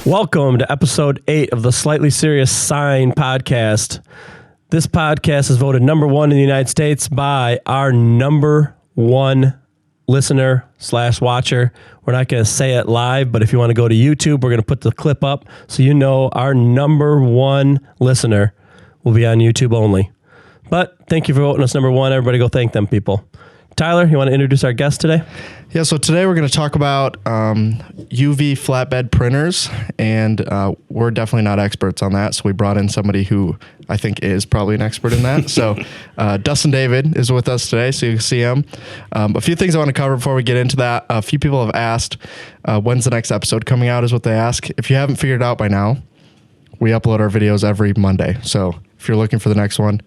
Welcome to episode 8 of the Slightly Serious Sign podcast. This podcast is voted number 1 in the United States by our number 1 listener / watcher. We're not going to say it live, but if you want to go to YouTube, we're going to put the clip up so you know our number 1 listener will be on YouTube only. But thank you for voting us number 1. Everybody go thank them, people. Tyler, you want to introduce our guest today? Yeah, so today we're going to talk about UV flatbed printers, and we're definitely not experts on that, so we brought in somebody who I think is probably an expert in that. So Dustin David is with us today, so you can see him. A few things I want to cover before we get into that. A few people have asked, when's the next episode coming out is what they ask. If you haven't figured it out by now, we upload our videos every Monday. So if you're looking for the next one,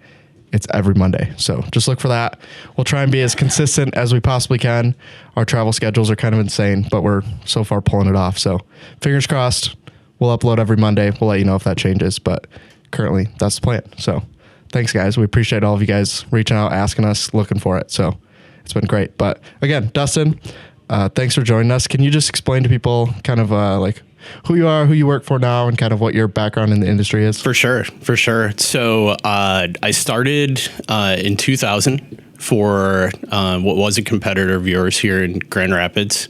it's every Monday. So just look for that. We'll try and be as consistent as we possibly can. Our travel schedules are kind of insane, but we're so far pulling it off. So fingers crossed, we'll upload every Monday. We'll let you know if that changes, but currently that's the plan. So thanks guys. We appreciate all of you guys reaching out, asking us, looking for it. So it's been great. But again, Dustin, thanks for joining us. Can you just explain to people kind of like who you are, who you work for now, and kind of what your background in the industry is? For sure. So I started in 2000 for what was a competitor of yours here in Grand Rapids.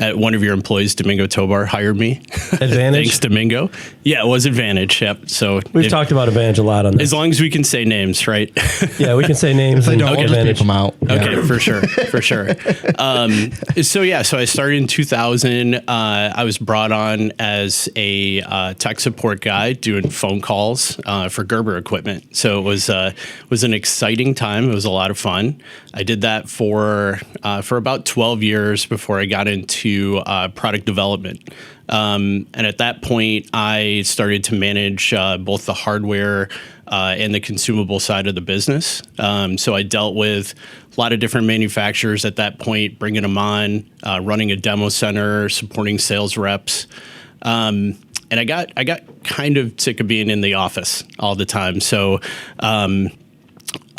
One of your employees, Domingo Tobar, hired me. Advantage? Thanks, Domingo. Yeah, it was Advantage. Yep. So We've talked about Advantage a lot on this. As long as we can say names, right? Yeah, we can say names. If they don't, we'll just beep them out. Okay, yeah. For sure. So I started in 2000. I was brought on as a tech support guy doing phone calls for Gerber equipment. So it was an exciting time. It was a lot of fun. I did that for about 12 years before I got into product development. And at that point, I started to manage both the hardware and the consumable side of the business. So I dealt with a lot of different manufacturers at that point, bringing them on, running a demo center, supporting sales reps. And I got kind of sick of being in the office all the time. So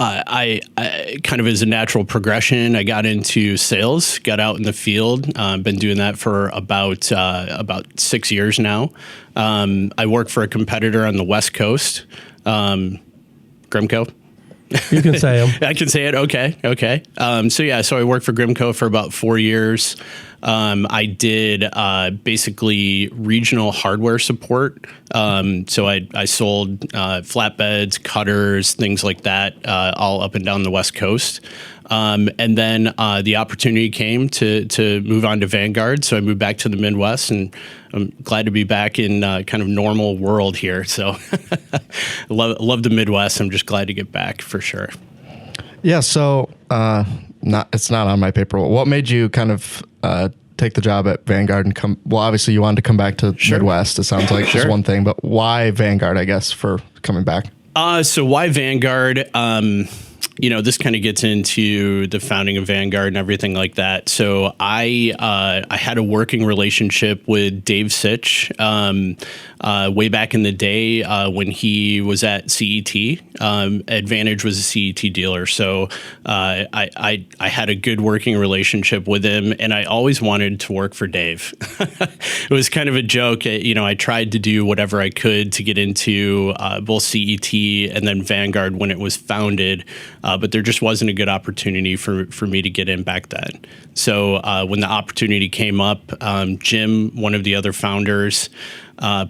I kind of as a natural progression, I got into sales, got out in the field, been doing that for about 6 years now. I work for a competitor on the West Coast, Grimco. You can say them. I can say it. Okay. So I worked for Grimco for about 4 years. I did basically regional hardware support. So I sold flatbeds, cutters, things like that, all up and down the West Coast. And then the opportunity came to move on to Vanguard. So I moved back to the Midwest, and I'm glad to be back in kind of normal world here. So love the Midwest. I'm just glad to get back for sure. Yeah. So it's not on my paper. What made you kind of take the job at Vanguard and come? Well, obviously you wanted to come back to Midwest. It sounds like just one thing, but why Vanguard, I guess, for coming back? So why Vanguard? This kind of gets into the founding of Vanguard and everything like that. So I had a working relationship with Dave Sitch way back in the day when he was at CET. Advantage was a CET dealer. So I had a good working relationship with him, and I always wanted to work for Dave. It was kind of a joke. I tried to do whatever I could to get into both CET and then Vanguard when it was founded. But there just wasn't a good opportunity for me to get in back then. So when the opportunity came up, Jim, one of the other founders,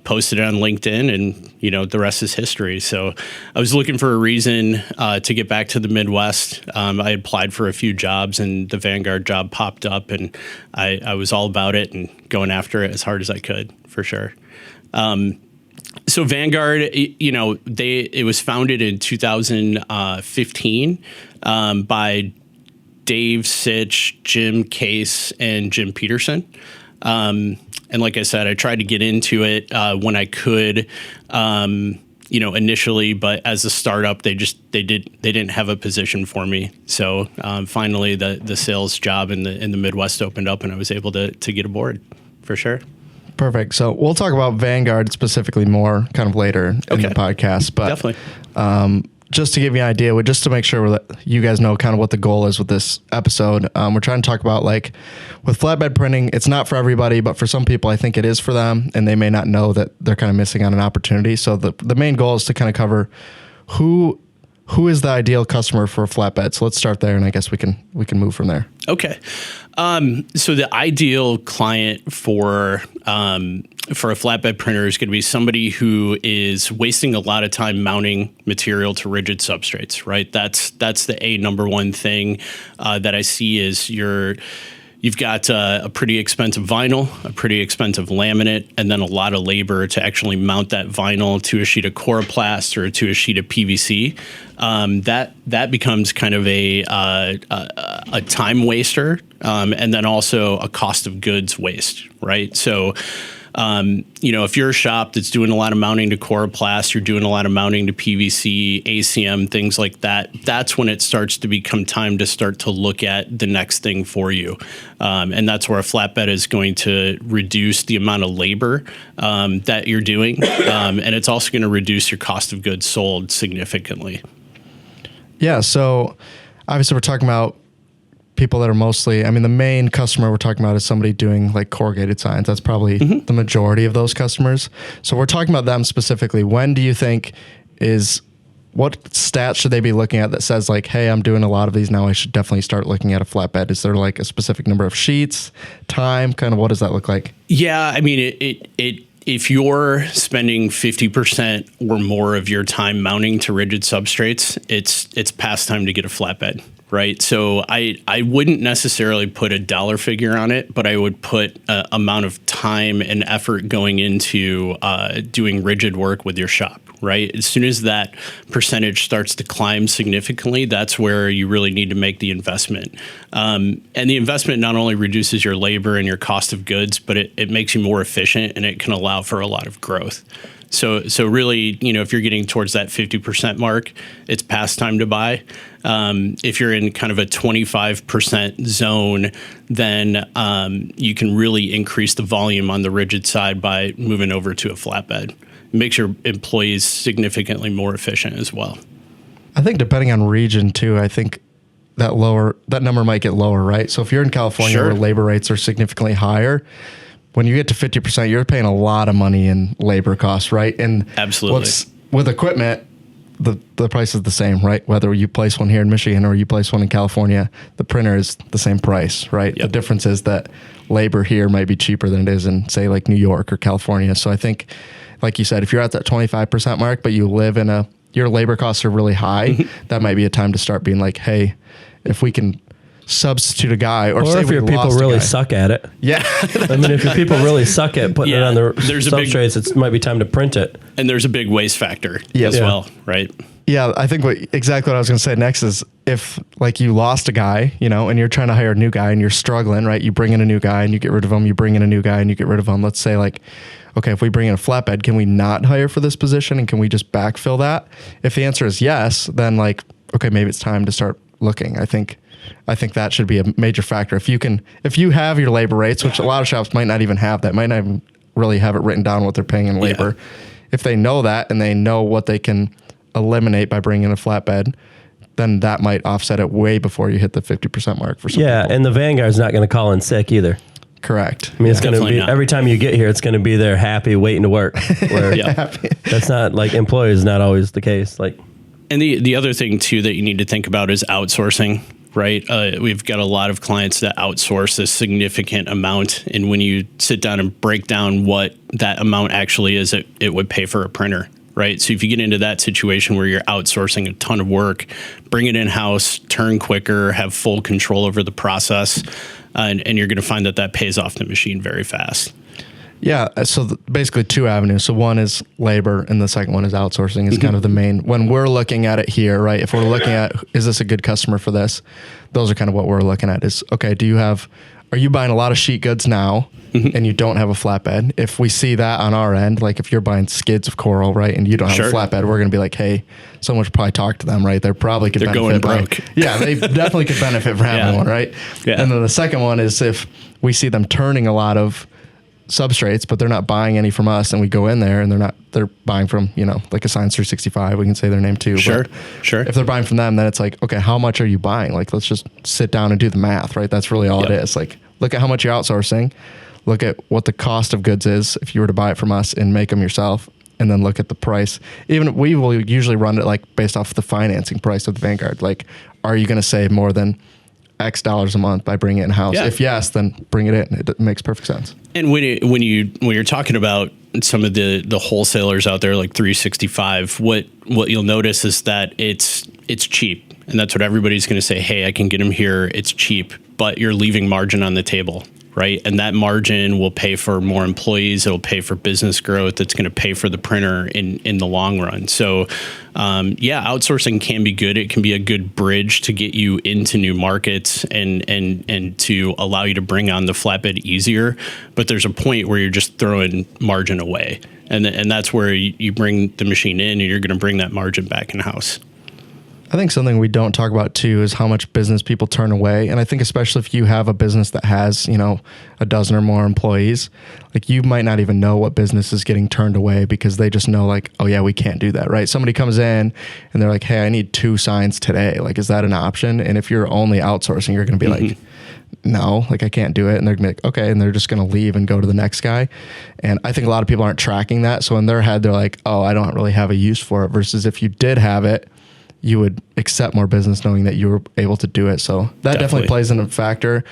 posted it on LinkedIn, and the rest is history. So I was looking for a reason to get back to the Midwest. I applied for a few jobs, and the Vanguard job popped up, and I was all about it and going after it as hard as I could, for sure. So Vanguard, it was founded in 2015 by Dave Sitch, Jim Case, and Jim Peterson. And like I said, I tried to get into it when I could, initially, but as a startup, they didn't have a position for me. So finally, the sales job in the Midwest opened up, and I was able to get aboard, for sure. Perfect. So we'll talk about Vanguard specifically more kind of later in the podcast. But definitely. just to give you an idea, just to make sure that you guys know kind of what the goal is with this episode, we're trying to talk about, like, with flatbed printing, it's not for everybody, but for some people, I think it is for them, and they may not know that they're kind of missing on an opportunity. So the main goal is to kind of cover who is the ideal customer for a flatbed. So let's start there, and I guess we can move from there. Okay. So the ideal client for a flatbed printer is going to be somebody who is wasting a lot of time mounting material to rigid substrates, right? That's the number one thing that I see is you've got a pretty expensive vinyl, a pretty expensive laminate, and then a lot of labor to actually mount that vinyl to a sheet of coroplast or to a sheet of PVC. That becomes kind of a time waster, and then also a cost of goods waste, right? So, if you're a shop that's doing a lot of mounting to coroplast, you're doing a lot of mounting to PVC, ACM, things like that, that's when it starts to become time to start to look at the next thing for you. And that's where a flatbed is going to reduce the amount of labor that you're doing. And it's also going to reduce your cost of goods sold significantly. Yeah, so obviously we're talking about people that are mostly, the main customer we're talking about is somebody doing like corrugated signs. That's probably the majority of those customers. So we're talking about them specifically. When do you think what stats should they be looking at that says like, hey, I'm doing a lot of these now, I should definitely start looking at a flatbed? Is there like a specific number of sheets, time, kind of what does that look like? Yeah, if you're spending 50% or more of your time mounting to rigid substrates, it's past time to get a flatbed, right? So I wouldn't necessarily put a dollar figure on it, but I would put an amount of time and effort going into doing rigid work with your shop, right? As soon as that percentage starts to climb significantly, that's where you really need to make the investment. And the investment not only reduces your labor and your cost of goods, but it makes you more efficient and it can allow for a lot of growth. So really, if you're getting towards that 50% mark, it's past time to buy. If you're in kind of a 25% zone, then you can really increase the volume on the rigid side by moving over to a flatbed. It makes your employees significantly more efficient as well. I think depending on region too, I think that number might get lower, right? So if you're in California where labor rates are significantly higher, when you get to 50%, you're paying a lot of money in labor costs, right? And absolutely, with equipment, the price is the same, right? Whether you place one here in Michigan or you place one in California, the printer is the same price, right? Yep. The difference is that labor here might be cheaper than it is in, say, like New York or California. So I think, like you said, if you're at that 25% mark, but you live in your labor costs are really high, that might be a time to start being like, hey, if we can substitute a guy, or say if your people really suck at it. Yeah. If your people really suck at putting it on the substrates, it might be time to print it. And there's a big waste factor as well, right? Yeah, I think exactly what I was going to say next is if like you lost a guy, and you're trying to hire a new guy and you're struggling, right? You bring in a new guy and you get rid of him. You bring in a new guy and you get rid of him. Let's say like, okay, if we bring in a flatbed, can we not hire for this position and can we just backfill that? If the answer is yes, then like, okay, maybe it's time to start looking. I think that should be a major factor. If you have your labor rates, which a lot of shops might not even have that, might not even really have it written down what they're paying in labor. Yeah. If they know that and they know what they can eliminate by bringing in a flatbed, then that might offset it way before you hit the 50% mark for some people. And the Vanguard's not going to call in sick either. Correct. It's going to be, every time you get here, it's going to be there happy, waiting to work. Where that's not like employees, not always the case. And the other thing too that you need to think about is outsourcing. Right. We've got a lot of clients that outsource a significant amount. And when you sit down and break down what that amount actually is, it would pay for a printer. Right. So if you get into that situation where you're outsourcing a ton of work, bring it in-house, turn quicker, have full control over the process, and you're going to find that pays off the machine very fast. Yeah. So basically two avenues. So one is labor and the second one is outsourcing is kind of the main, when we're looking at it here, right? If we're looking at, is this a good customer for this? Those are kind of what we're looking at is, okay, are you buying a lot of sheet goods now and you don't have a flatbed? If we see that on our end, like if you're buying skids of coral, right, and you don't have a flatbed, we're going to be like, hey, someone should probably talk to them, right? They're going broke. They definitely could benefit from having one, right? Yeah. And then the second one is if we see them turning a lot of substrates, but they're not buying any from us. And we go in there and they're buying from, like a Signs 365. We can say their name too. Sure. If they're buying from them, then it's like, okay, how much are you buying? Like, let's just sit down and do the math, right? That's really all it is. Like, look at how much you're outsourcing, look at what the cost of goods is if you were to buy it from us and make them yourself, and then look at the price. Even we will usually run it like based off the financing price of the Vanguard. Like, are you going to save more than X dollars a month by bringing it in house? If yes, then bring it in. It makes perfect sense. And when you're talking about some of the wholesalers out there like 365, what you'll notice is that it's cheap, and that's what everybody's going to say. Hey, I can get them here. It's cheap, but you're leaving margin on the table, right? And that margin will pay for more employees. It'll pay for business growth. It's going to pay for the printer in the long run. So, outsourcing can be good. It can be a good bridge to get you into new markets and to allow you to bring on the flatbed easier. But there's a point where you're just throwing margin away. And that's where you bring the machine in and you're going to bring that margin back in-house. I think something we don't talk about too is how much business people turn away. And I think especially if you have a business that has, a dozen or more employees, like you might not even know what business is getting turned away because they just know like, oh yeah, we can't do that, right? Somebody comes in and they're like, hey, I need 2 signs today. Like, is that an option? And if you're only outsourcing, you're going to be like, no, like I can't do it. And they're gonna be like, okay. And they're just going to leave and go to the next guy. And I think a lot of people aren't tracking that. So in their head, they're like, oh, I don't really have a use for it. Versus if you did have it, you would accept more business knowing that you were able to do it. So that definitely plays in a factor.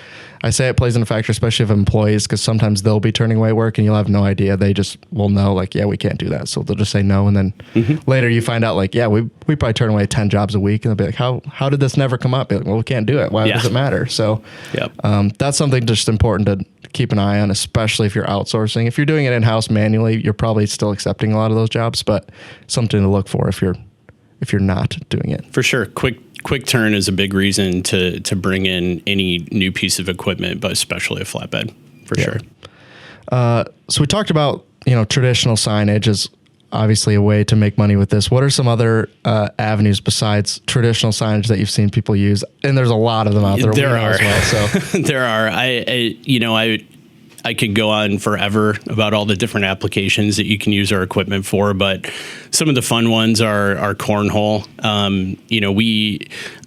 I say it plays in a factor, especially of employees, because sometimes they'll be turning away work and you'll have no idea. They just will know like, yeah, we can't do that. So they'll just say no. And then later you find out like, yeah, we probably turn away 10 jobs a week. And they'll be like, how did this never come up? Be like, well, we can't do it. Why does it matter? So that's something just important to keep an eye on, especially if you're outsourcing. If you're doing it in-house manually, you're probably still accepting a lot of those jobs, but something to look for if you're not doing it. For sure. Quick turn is a big reason to bring in any new piece of equipment, but especially a flatbed, for sure. So we talked about, traditional signage is obviously a way to make money with this. What are some other avenues besides traditional signage that you've seen people use? And there's a lot of them out there. There are. As well, so. There are. I could go on forever about all the different applications that you can use our equipment for, but some of the fun ones are cornhole.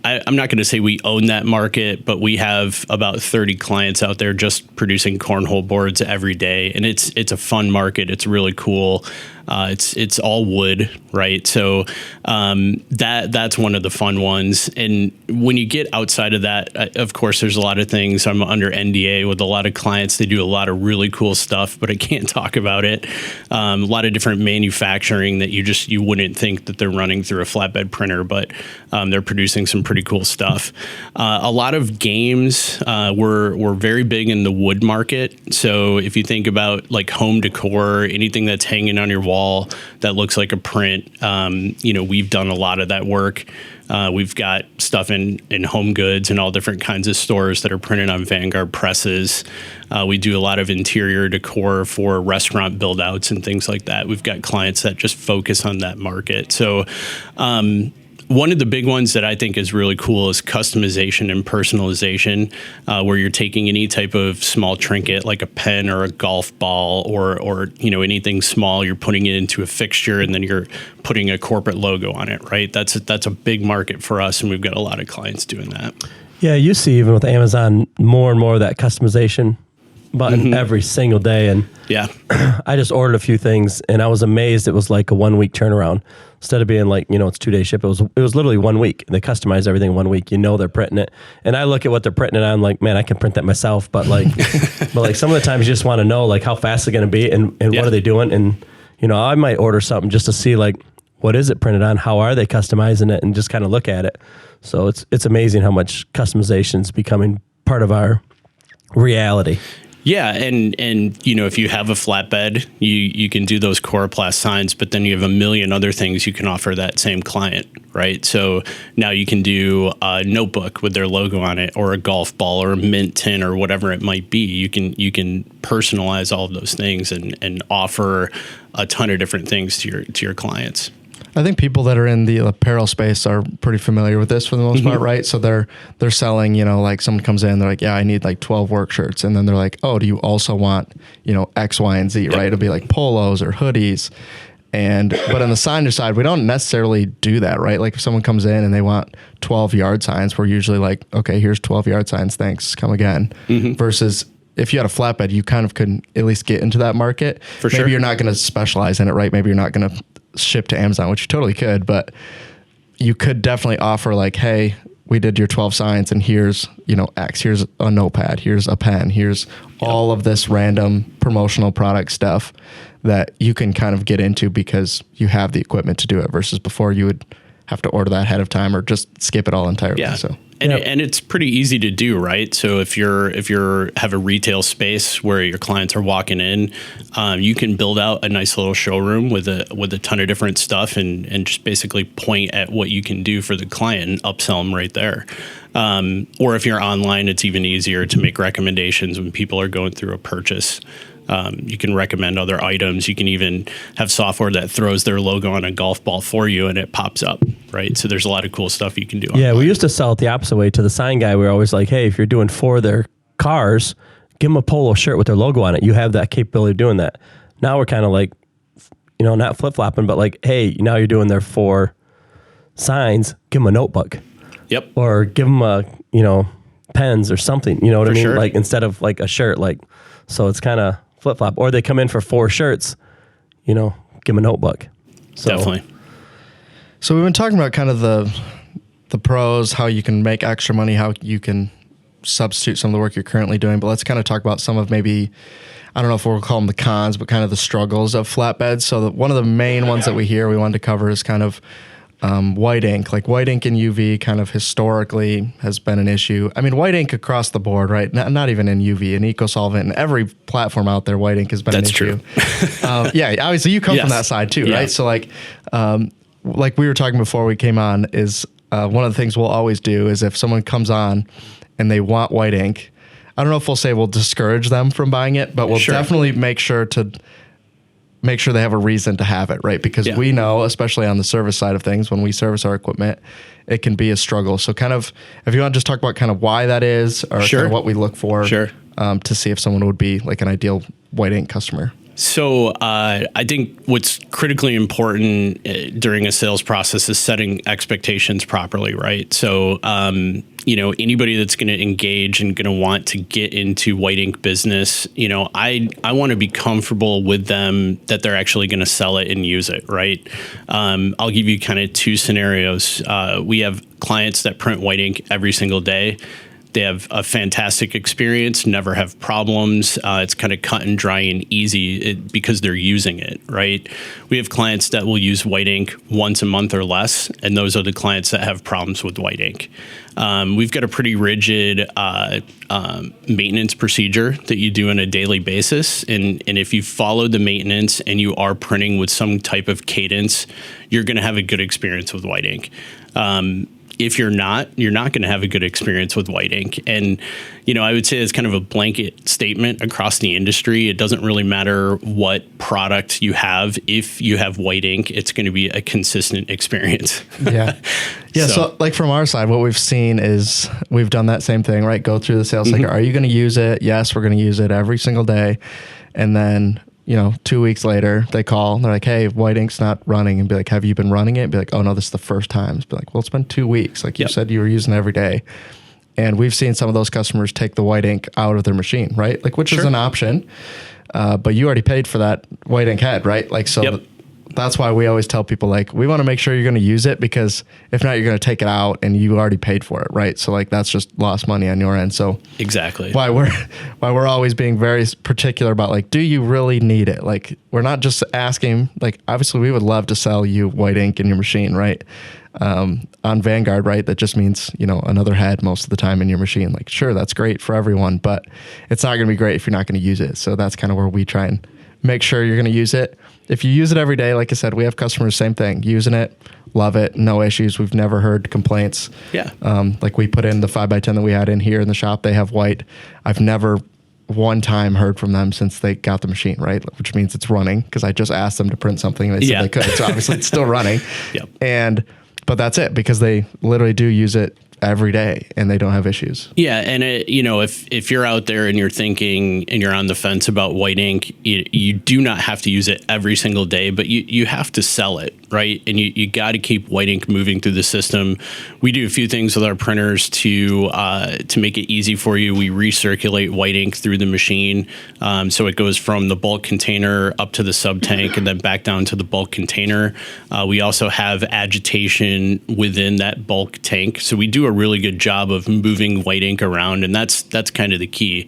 I'm not going to say we own that market, but we have about 30 clients out there just producing cornhole boards every day, and it's a fun market. It's really cool. It's all wood, right? So that's one of the fun ones. And when you get outside of that, of course, there's a lot of things. I'm under NDA with a lot of clients. They do a lot of really cool stuff, but I can't talk about it. A lot of different manufacturing that you wouldn't think that they're running through a flatbed printer, but they're producing some pretty cool stuff. A lot of games, we're very big in the wood market. So if you think about like home decor, anything that's hanging on your wall that looks like a print, we've done a lot of that work. We've got stuff in Home Goods and all different kinds of stores that are printed on Vanguard presses. We do a lot of interior decor for restaurant build outs and things like that. We've got clients that just focus on that market. So one of the big ones that I think is really cool is customization and personalization, where you're taking any type of small trinket like a pen or a golf ball or anything small, you're putting it into a fixture and then you're putting a corporate logo on it, right? That's a big market for us, and we've got a lot of clients doing that. Yeah, you see even with Amazon more and more of that customization button every single day. And I just ordered a few things and I was amazed it was like a 1 week turnaround. Instead of being like, it's 2 day ship, it was literally 1 week. They customize everything in 1 week. They're printing it. And I look at what they're printing it on, like, man, I can print that myself. But like, some of the times you just want to know like how fast it's going to be and what are they doing? And, I might order something just to see like, what is it printed on? How are they customizing it? And just kind of look at it. So it's amazing how much customization is becoming part of our reality. Yeah, and if you have a flatbed, you can do those Coroplast signs, but then you have a million other things you can offer that same client, right? So now you can do a notebook with their logo on it, or a golf ball, or a mint tin, or whatever it might be. You can personalize all of those things and offer a ton of different things to your clients. I think people that are in the apparel space are pretty familiar with this for the most part, right? So they're selling, like someone comes in, they're like, yeah, I need like 12 work shirts. And then they're like, oh, do you also want, X, Y, and Z, right? It'll be like polos or hoodies. But on the signage side, we don't necessarily do that, right? Like if someone comes in and they want 12 yard signs, we're usually like, okay, here's 12 yard signs. Thanks. Come again. Versus if you had a flatbed, you kind of could at least get into that market. For sure. Maybe you're not going to specialize in it, right? Maybe you're not going to ship to Amazon, which you totally could, but you could definitely offer like, hey, we did your 12 signs and here's, X, here's a notepad, here's a pen, here's all of this random promotional product stuff that you can kind of get into because you have the equipment to do it versus before you would have to order that ahead of time or just skip it all entirely. Yeah. So. And it's pretty easy to do, right? So if you're have a retail space where your clients are walking in, you can build out a nice little showroom with a ton of different stuff and just basically point at what you can do for the client and upsell them right there. Or if you're online, it's even easier to make recommendations when people are going through a purchase. You can recommend other items. You can even have software that throws their logo on a golf ball for you and it pops up, right? So there's a lot of cool stuff you can do. Yeah, we used to sell it the opposite way to the sign guy. We were always like, hey, if you're doing 4 of their cars, give them a polo shirt with their logo on it. You have that capability of doing that. Now we're kind of like, not flip-flopping, but like, hey, now you're doing their 4 signs, give them a notebook. Yep. Or give them pens or something, you know what I mean? Sure. Like instead of like a shirt, so it's kind of flip-flop. Or they come in for 4 shirts, give them a notebook. So, definitely. So we've been talking about kind of the pros, how you can make extra money, how you can substitute some of the work you're currently doing. But let's kind of talk about some of maybe, I don't know if we'll call them the cons, but kind of the struggles of flatbeds. So one of the main ones that we wanted to cover is kind of white ink. Like white ink and UV kind of historically has been an issue. I mean, white ink across the board, right? Not even in UV, in EcoSolvent and every platform out there, white ink has been an issue. That's true. Yeah, obviously you come from that side too, right? So like we were talking before we came on is one of the things we'll always do is if someone comes on and they want white ink, I don't know if we'll say we'll discourage them from buying it, but we'll definitely make sure they have a reason to have it, right? Because we know, especially on the service side of things, when we service our equipment, it can be a struggle. So kind of, if you want to just talk about kind of why that is or kind of what we look for to see if someone would be like an ideal white ink customer. So I think what's critically important during a sales process is setting expectations properly, right? So, anybody that's going to engage and going to want to get into white ink business, I want to be comfortable with them that they're actually going to sell it and use it, right? I'll give you kind of 2 scenarios. We have clients that print white ink every single day. They have a fantastic experience, never have problems. It's kind of cut and dry and easy because they're using it, right? We have clients that will use white ink once a month or less, and those are the clients that have problems with white ink. We've got a pretty rigid maintenance procedure that you do on a daily basis, and if you follow the maintenance and you are printing with some type of cadence, you're going to have a good experience with white ink. If you're not going to have a good experience with white ink. And, I would say it's kind of a blanket statement across the industry. It doesn't really matter what product you have. If you have white ink, it's going to be a consistent experience. Yeah. So like from our side, what we've seen is we've done that same thing, right? Go through the sales cycle. Are you going to use it? Yes, we're going to use it every single day. And then 2 weeks later, they call and they're like, hey, white ink's not running. And be like, have you been running it? And be like, oh no, this is the first time. Be like, well, it's been 2 weeks. Like you said, you were using it every day. And we've seen some of those customers take the white ink out of their machine, right? Like, which is an option. But you already paid for that white ink head, right? Like, so that's why we always tell people, like, we want to make sure you're going to use it, because if not, you're going to take it out and you already paid for it, right? So like, that's just lost money on your end. So exactly why we're always being very particular about, like, do you really need it? Like, we're not just asking, like, obviously we would love to sell you white ink in your machine, right? On Vanguard, right? That just means, another head most of the time in your machine. Like, sure, that's great for everyone, but it's not going to be great if you're not going to use it. So that's kind of where we try and make sure you're going to use it. If you use it every day, like I said, we have customers, same thing, using it, love it, no issues. We've never heard complaints. Yeah. Like we put in the 5x10 that we had in here in the shop, they have white. I've never one time heard from them since they got the machine, right? Which means it's running, because I just asked them to print something and they said they could. So obviously it's still running. Yep. But that's it, because they literally do use it every day and they don't have issues. Yeah. And if you're out there and you're thinking and you're on the fence about white ink, you do not have to use it every single day, but you have to sell it, right? And you got to keep white ink moving through the system. We do a few things with our printers to make it easy for you. We recirculate white ink through the machine. So it goes from the bulk container up to the sub tank and then back down to the bulk container. We also have agitation within that bulk tank. So we do a really good job of moving white ink around, and that's kind of the key.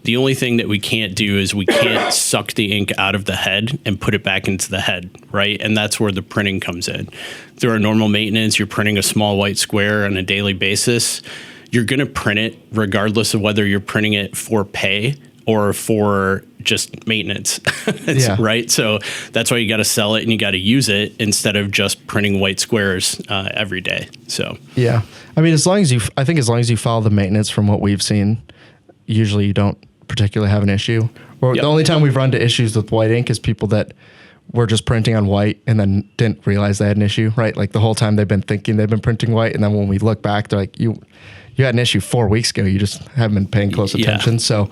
The only thing that we can't do is we can't suck the ink out of the head and put it back into the head, right? And that's where the printing comes in. Through our normal maintenance, you're printing a small white square on a daily basis. You're going to print it regardless of whether you're printing it for pay or for just maintenance, right? So that's why you got to sell it and you got to use it instead of just printing white squares every day. So yeah, I mean, I think as long as you follow the maintenance from what we've seen, usually you don't particularly have an issue. Or the only time we've run into issues with white ink is people that were just printing on white and then didn't realize they had an issue, right? Like the whole time they've been thinking they've been printing white, and then when we look back, they're like, you had an issue 4 weeks ago. You just haven't been paying close attention. So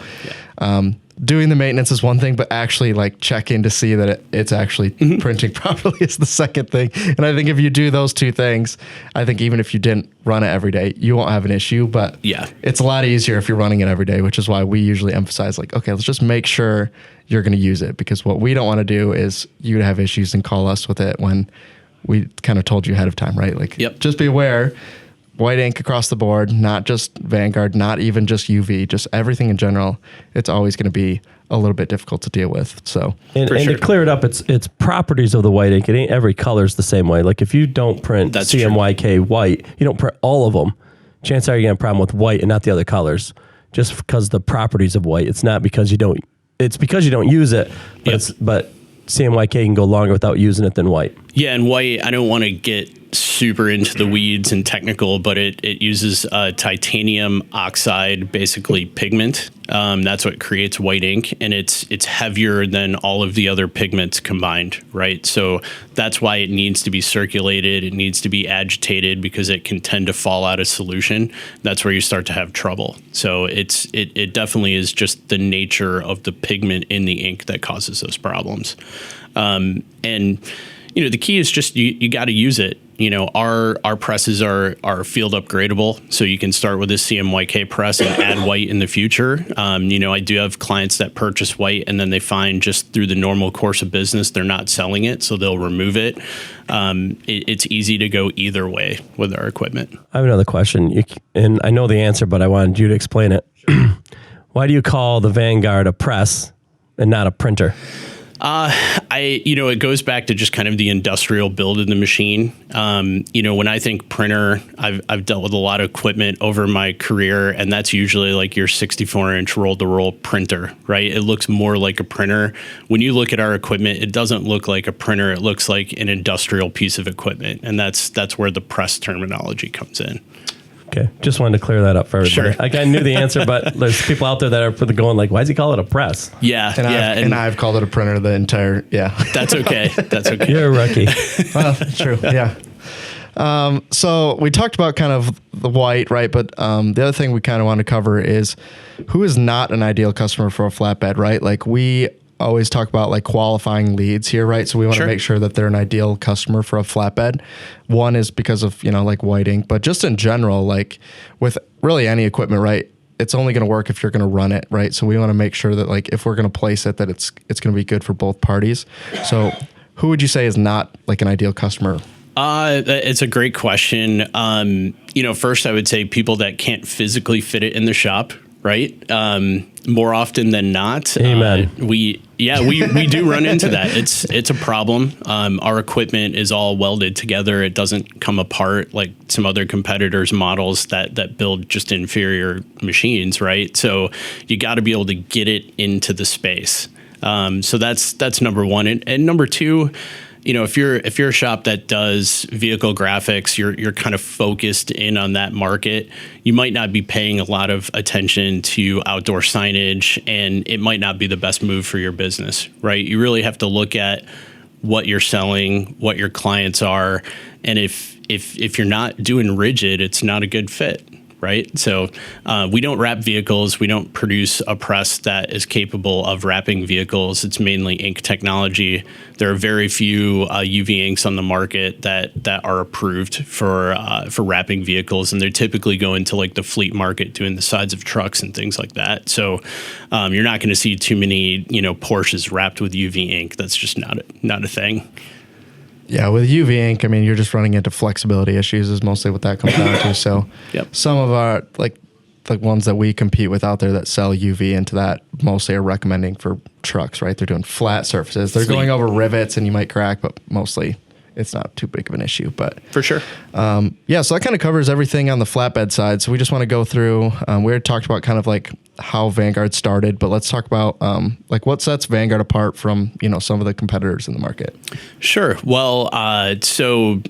doing the maintenance is one thing, but actually like checking to see that it's actually printing properly is the second thing. And I think if you do those two things, I think even if you didn't run it every day, you won't have an issue. But it's a lot easier if you're running it every day, which is why we usually emphasize like, okay, let's just make sure you're going to use it, because what we don't want to do is you to have issues and call us with it when we kind of told you ahead of time, right? Like, just be aware. White ink across the board, not just Vanguard, not even just UV, just everything in general. It's always going to be a little bit difficult to deal with. So, and to clear it up, it's properties of the white ink. It ain't every color's the same way. Like if you don't print CMYK white, you don't print all of them. Chances are you're gonna have a problem with white and not the other colors, just because the properties of white. It's not because you don't. It's because you don't use it. But CMYK can go longer without using it than white. Yeah, and white, I don't want to get super into the weeds and technical, but it uses titanium oxide, basically pigment. That's what creates white ink, and it's heavier than all of the other pigments combined, right? So that's why it needs to be circulated. It needs to be agitated because it can tend to fall out of solution. That's where you start to have trouble. So it definitely is just the nature of the pigment in the ink that causes those problems. And the key is just you got to use it. Our presses are field upgradable, so you can start with a CMYK press and add white in the future. I do have clients that purchase white and then they find just through the normal course of business they're not selling it, so they'll remove it. It's easy to go either way with our equipment. I have another question, and I know the answer, but I wanted you to explain it. Why do you call the Vanguard a press and not a printer? It goes back to just kind of the industrial build of the machine. When I think printer, I've dealt with a lot of equipment over my career, and that's usually like your 64-inch roll-to-roll printer, right? It looks more like a printer. When you look at our equipment, it doesn't look like a printer. It looks like an industrial piece of equipment, and that's where the press terminology comes in. Okay, just wanted to clear that up for everybody. Sure. Like I knew the answer, but there's people out there that are going like, "Why does he call it a press?" Yeah, and I've called it a printer the entire. That's okay. That's okay. You're a rookie. Well, true. Yeah. So we talked about kind of the white, right? But the other thing we kind of want to cover is who is not an ideal customer for a flatbed, right? Like we always talk about like qualifying leads here, right? So we want to make sure that they're an ideal customer for a flatbed. One is because of, like white ink, but just in general, like with really any equipment, right? It's only going to work if you're going to run it, right? So we want to make sure that like if we're going to place it, that it's going to be good for both parties. So who would you say is not like an ideal customer? It's a great question. First I would say people that can't physically fit it in the shop, right? More often than not. Amen. We do run into that. It's a problem. Our equipment is all welded together. It doesn't come apart like some other competitors' models that build just inferior machines, right? So you got to be able to get it into the space. So that's number one. And number two, if you're a shop that does vehicle graphics, you're kind of focused in on that market. You might not be paying a lot of attention to outdoor signage, and it might not be the best move for your business, right? You really have to look at what you're selling, what your clients are, and if you're not doing rigid, it's not a good fit. Right. So we don't wrap vehicles. We don't produce a press that is capable of wrapping vehicles. It's mainly ink technology. There are very few UV inks on the market that are approved for wrapping vehicles. And they typically go into like the fleet market doing the sides of trucks and things like that. So you're not going to see too many, Porsches wrapped with UV ink. That's just not a thing. Yeah, with UV ink, I mean, you're just running into flexibility issues is mostly what that comes down to. So some of our, like ones that we compete with out there that sell UV into that mostly are recommending for trucks, right? They're doing flat surfaces. They're going over rivets and you might crack, but mostly it's not too big of an issue. But for sure. So that kind of covers everything on the flatbed side. So we just want to go through, we had talked about kind of like how Vanguard started, but let's talk about like what sets Vanguard apart from, some of the competitors in the market. Sure. Well, so,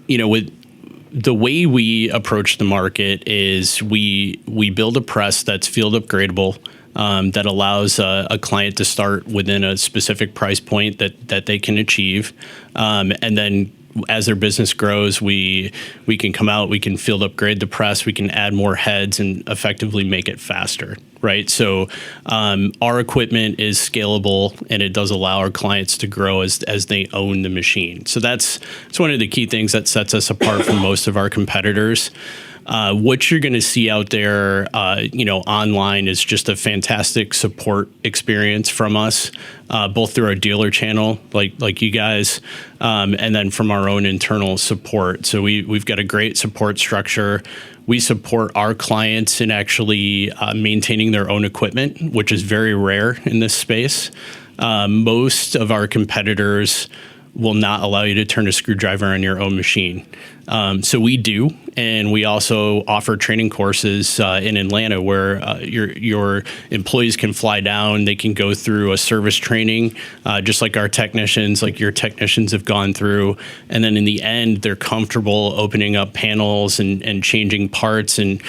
with the way we approach the market is we build a press that's field upgradable, that allows a client to start within a specific price point that they can achieve. And then as their business grows, we can come out, we can field upgrade the press, we can add more heads and effectively make it faster, right? So our equipment is scalable and it does allow our clients to grow as they own the machine. So it's one of the key things that sets us apart from most of our competitors. What you're going to see out there, online is just a fantastic support experience from us, both through our dealer channel, like you guys, and then from our own internal support. So we've got a great support structure. We support our clients in actually maintaining their own equipment, which is very rare in this space. Most of our competitors will not allow you to turn a screwdriver on your own machine. So we do, and we also offer training courses in Atlanta where your employees can fly down. They can go through a service training, just like our technicians, like your technicians have gone through. And then in the end, they're comfortable opening up panels and changing parts. And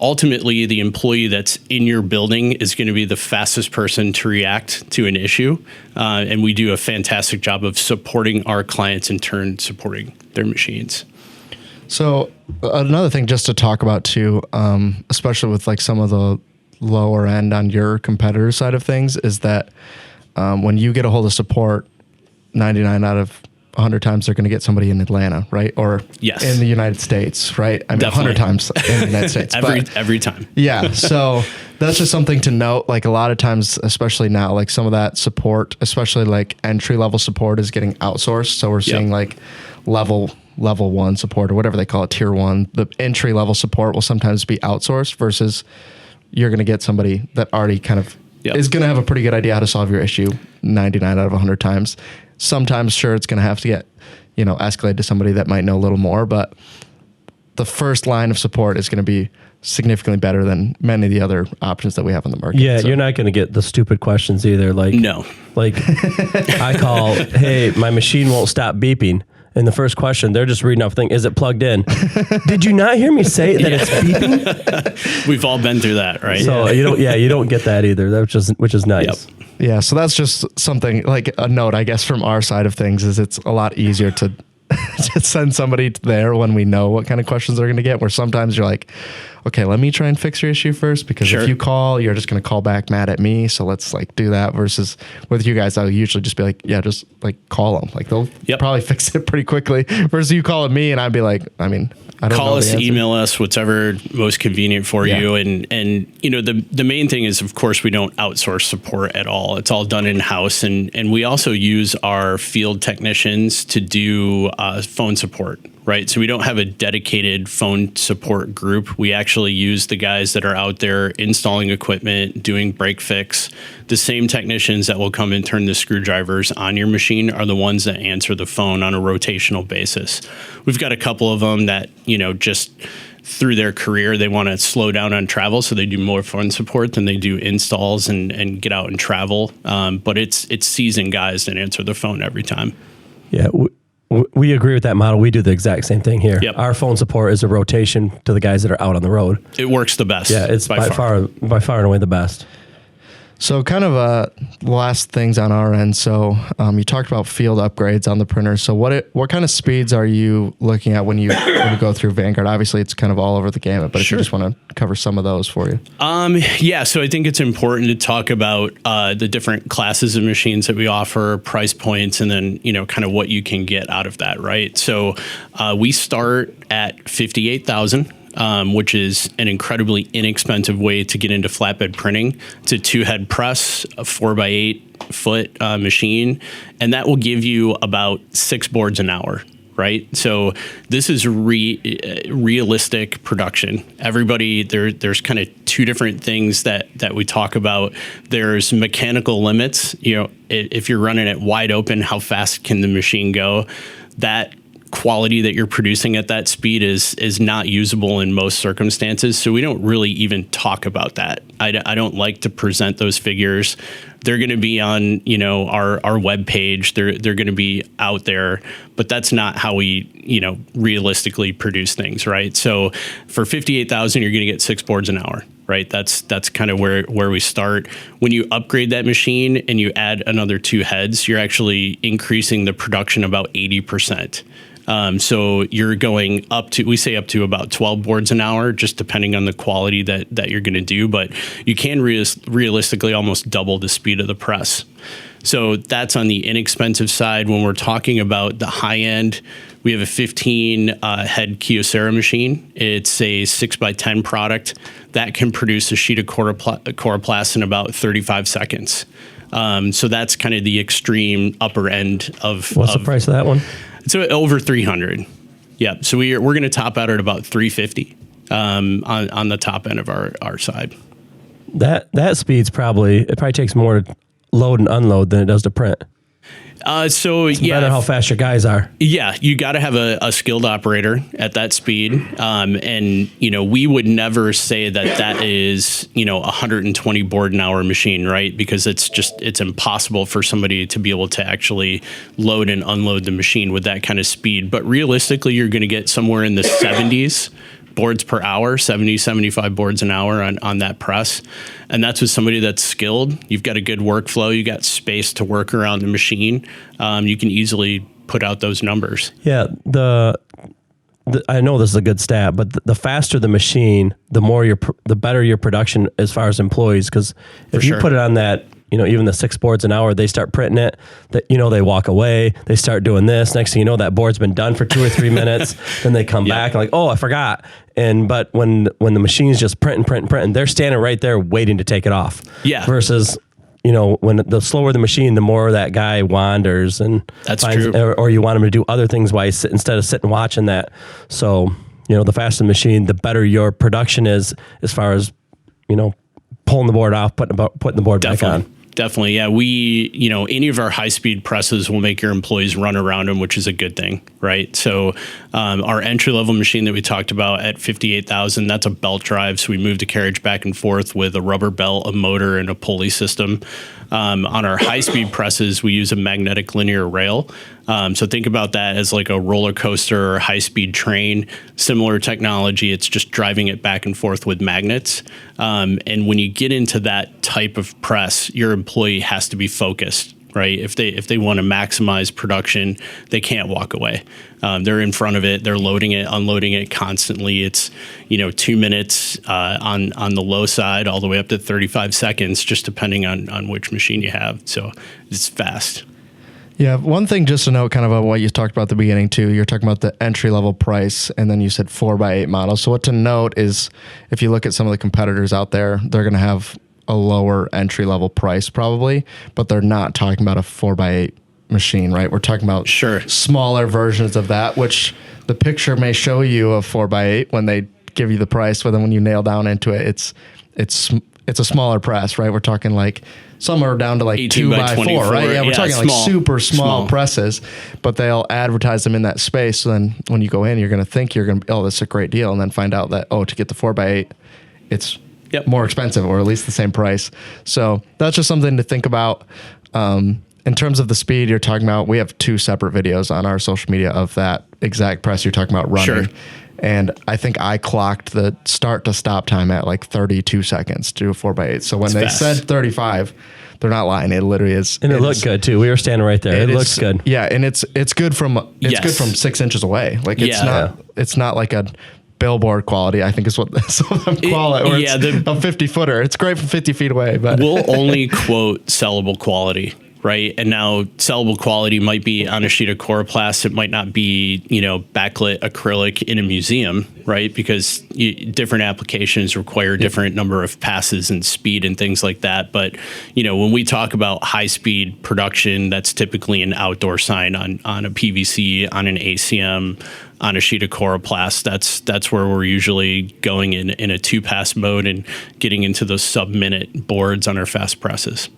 ultimately, the employee that's in your building is going to be the fastest person to react to an issue. And we do a fantastic job of supporting our clients, in turn supporting their machines. So another thing just to talk about too, especially with like some of the lower end on your competitor side of things, is that when you get a hold of support, 99 out of 100 times they're going to get somebody in Atlanta, right? Or in the United States, right? I mean, Definitely. 100 times in the United States. every time. Yeah. So that's just something to note. Like a lot of times, especially now, like some of that support, especially like entry level support is getting outsourced. So we're seeing like level one support or whatever they call it, tier one. The entry level support will sometimes be outsourced versus you're going to get somebody that already kind of is going to have a pretty good idea how to solve your issue 99 out of 100 times. Sometimes, sure, it's going to have to get, escalated to somebody that might know a little more, but the first line of support is going to be significantly better than many of the other options that we have on the market. Yeah, you're not going to get the stupid questions either. Like, no. Like, I call, hey, my machine won't stop beeping. And the first question, they're just reading off thing, is it plugged in? Did you not hear me say that it's beeping? We've all been through that, right? So you don't get that either, which is nice. Yep. Yeah, so that's just something like a note, I guess, from our side of things is it's a lot easier to send somebody there when we know what kind of questions they're going to get, where sometimes you're like, okay, let me try and fix your issue first, because if you call, you're just going to call back mad at me. So let's like do that, versus with you guys, I'll usually just be like, yeah, just like call them. Like they'll probably fix it pretty quickly, versus you calling me and I'd be like, I mean, I don't call know us, email us, whatever most convenient for you. And the main thing is, of course, we don't outsource support at all. It's all done in-house. And we also use our field technicians to do phone support, right? So we don't have a dedicated phone support group. We actually use the guys that are out there installing equipment, doing break fix. The same technicians that will come and turn the screwdrivers on your machine are the ones that answer the phone on a rotational basis. We've got a couple of them that, just through their career, they want to slow down on travel, so they do more phone support than they do installs and get out and travel. But it's seasoned guys that answer the phone every time. Yeah, We agree with that model. We do the exact same thing here. Yep. Our phone support is a rotation to the guys that are out on the road. It works the best. Yeah, it's by far and away the best. So kind of last things on our end. So you talked about field upgrades on the printer. So what kind of speeds are you looking at when you go through Vanguard? Obviously, it's kind of all over the gamut, but Sure. if you just want to cover some of those for you. Yeah, so I think it's important to talk about the different classes of machines that we offer, price points, and then, kind of what you can get out of that, right? So we start at 58,000. Which is an incredibly inexpensive way to get into flatbed printing. It's a 2-head press, a 4x8 foot machine, and that will give you about 6 boards an hour, right? So this is realistic production. Everybody, there's kind of 2 different things that we talk about. There's mechanical limits. If you're running it wide open, how fast can the machine go? That quality that you're producing at that speed is not usable in most circumstances. So we don't really even talk about that. I don't like to present those figures. They're going to be on, our web page. They're going to be out there, but that's not how we, realistically produce things, right? So for 58,000, you're going to get 6 boards an hour, right? That's kind of where we start. When you upgrade that machine and you add another 2 heads, you're actually increasing the production about 80%. So you're going up to about 12 boards an hour, just depending on the quality that you're going to do. But you can realistically almost double the speed of the press. So that's on the inexpensive side. When we're talking about the high end, we have a 15 head Kyocera machine. It's a 6x10 product that can produce a sheet of coroplast in about 35 seconds. So that's kind of the extreme upper end of. What's the price of that one? So over 300. Yeah. So we're going to top out at about 350 on the top end of our side. That speed's probably takes more to load and unload than it does to print. It's matter how fast your guys are. Yeah, you got to have a skilled operator at that speed, and we would never say that is 120 board an hour machine, right? Because it's impossible for somebody to be able to actually load and unload the machine with that kind of speed. But realistically, you're going to get somewhere in the 70s boards per hour, 70, 75 boards an hour on that press. And that's with somebody that's skilled. You've got a good workflow. You got space to work around the machine. You can easily put out those numbers. Yeah. I know this is a good stat, but the faster the machine, the better your production as far as employees. Because if you put it on that, even the 6 boards an hour, they start printing it, they walk away, they start doing this. Next thing you know, that board's been done for 2 or 3 minutes. Then they come back and like, oh, I forgot. But when the machine's just printing, they're standing right there waiting to take it off. Yeah. Versus, when the slower the machine, the more that guy wanders and that's true. Or you want him to do other things while instead of sitting watching that. So, the faster the machine, the better your production is as far as, pulling the board off, putting the board back on. Definitely. Yeah. We, any of our high speed presses will make your employees run around them, which is a good thing. Right. So, our entry level machine that we talked about at 58,000, that's a belt drive. So we move the carriage back and forth with a rubber belt, a motor, and a pulley system. On our high speed presses, we use a magnetic linear rail. So think about that as like a roller coaster or high speed train, similar technology. It's just driving it back and forth with magnets. And when you get into that type of press, your employee has to be focused, right? If they want to maximize production, they can't walk away. They're in front of it. They're loading it, unloading it constantly. It's, 2 minutes on the low side all the way up to 35 seconds, just depending on which machine you have. So it's fast. Yeah, one thing just to note kind of on what you talked about at the beginning too, you're talking about the entry-level price, and then you said 4x8 model. So what to note is if you look at some of the competitors out there, they're going to have a lower entry-level price probably, but they're not talking about a 4x8 machine, right? We're talking about smaller versions of that, which the picture may show you a 4x8 when they give you the price, but then when you nail down into it, it's a smaller press, right? We're talking like some are down to like 2x4, right? Yeah, we're talking like super small presses, but they'll advertise them in that space. So then when you go in, you're going to think oh, this is a great deal. And then find out that, to get the 4x8, it's more expensive or at least the same price. So that's just something to think about. in terms of the speed you're talking about, we have 2 separate videos on our social media of that exact press you're talking about running. Sure. And I think I clocked the start to stop time at like 32 seconds to do a 4x8. So when they said 35, they're not lying. It literally is. And it looked good too. We were standing right there. It looks good. Yeah. And it's good from, good from 6 inches away. Like it's not like a billboard quality, I think is what some of them call it. Or it's a 50 footer. It's great from 50 feet away, but we'll only quote sellable quality. Right. And now sellable quality might be on a sheet of coroplast. It might not be, backlit acrylic in a museum. Right. Because different applications require different number of passes and speed and things like that. But, when we talk about high speed production, that's typically an outdoor sign on a PVC, on an ACM, on a sheet of coroplast. That's where we're usually going in a 2-pass mode and getting into those sub-minute boards on our fast presses.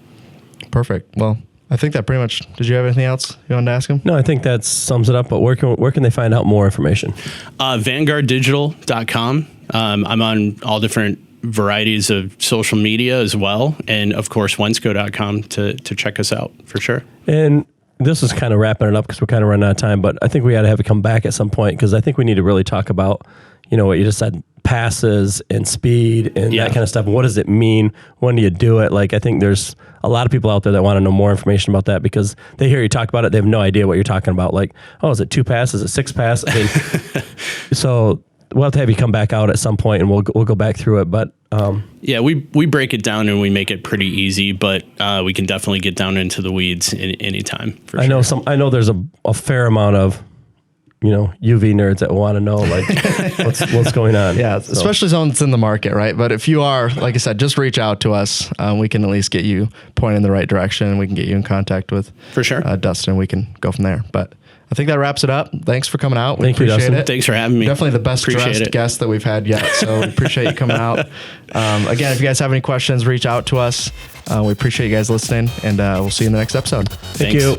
Perfect. Well, I think that pretty much. Did you have anything else you wanted to ask him? No, I think that sums it up. But where can they find out more information? VanguardDigital.com. I'm on all different varieties of social media as well, and of course Wensco.com to check us out for sure. And this is kind of wrapping it up because we're kind of running out of time. But I think we got to have it come back at some point because I think we need to really talk about what you just said, passes and speed and that kind of stuff. What does it mean? When do you do it? Like, I think there's a lot of people out there that want to know more information about that because they hear you talk about it. They have no idea what you're talking about. Like, oh, is it 2 passes? Is it 6 passes? I mean, so we'll have to have you come back out at some point and we'll go back through it. But we break it down and we make it pretty easy, but we can definitely get down into the weeds anytime. I know there's a fair amount of UV nerds that want to know like what's going on. Yeah, especially someone that's in the market, right? But if you are, like I said, just reach out to us. We can at least get you pointed in the right direction. We can get you in contact with for sure Dustin. We can go from there. But I think that wraps it up. Thanks for coming out. Thank you, Dustin. It. Thanks for having me. Definitely the best dressed guest that we've had yet. So we appreciate you coming out. Again, if you guys have any questions, reach out to us. We appreciate you guys listening, and we'll see you in the next episode. Thank you.